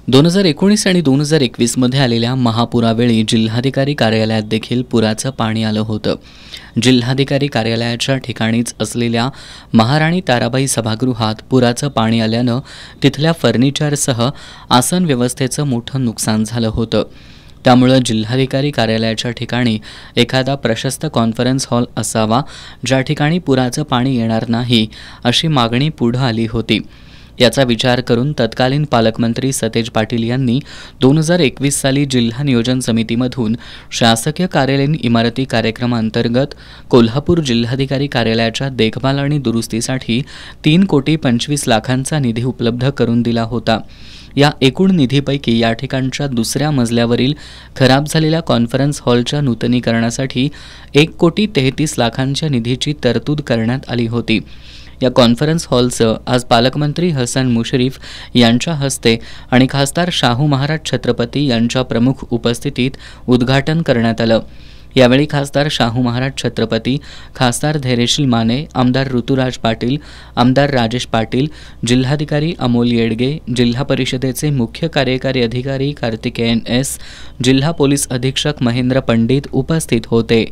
2019 आणि 2021 मध्ये आलेल्या महापुरावेळी जिल्हाधिकारी कार्यालयात देखील पुराचं पाणी आलं होतं। जिल्हाधिकारी कार्यालयाच्या ठिकाणीच असलेल्या महाराणी ताराबाई सभागृहात पुराचं पाणी आल्यानं तिथल्या फर्निचरसह आसन व्यवस्थेचं मोठं नुकसान झालं होतं। त्यामुळे जिल्हाधिकारी कार्यालयाच्या ठिकाणी एखादा प्रशस्त कॉन्फरन्स हॉल असावा ज्या ठिकाणी पुराचं पाणी येणार नाही अशी मागणी पुढे आली होती। याचा विचार करून तत्कालीन पालकमंत्री सतेज पाटील यांनी 2021 साली जिल्हा नियोजन समितीमधून शासकीय कार्यालयीन इमारती कार्यक्रमांतर्गत कोल्हापूर जिल्हाधिकारी कार्यालयाच्या देखभाल आणि दुरुस्तीसाठी 3,25,00,000चा निधी उपलब्ध करून दिला होता। या एकूण निधीपैकी या ठिकाणच्या दुसऱ्या मजल्यावरील खराब झालेल्या कॉन्फरन्स हॉलच्या नूतनीकरणासाठी 1,33,00,000च्या निधीची तरतूद करण्यात आली होती। या कॉन्फरन्स हॉलचं आज पालकमंत्री हसन मुश्रीफ यांच्या हस्ते आणि खासदार शाहू महाराज छत्रपती यांच्या प्रमुख उपस्थितीत उद्घाटन करण्यात आलं। यावेळी खासदार शाहू महाराज छत्रपती, खासदार धैर्यशील माने, आमदार ऋतुराज पाटील, आमदार राजेश पाटील, जिल्हाधिकारी अमोल येडगे, जिल्हा परिषदेचे मुख्य कार्यकारी अधिकारी कार्तिकेयन एस, जिल्हा पोलीस अधीक्षक महेंद्र पंडित उपस्थित होते।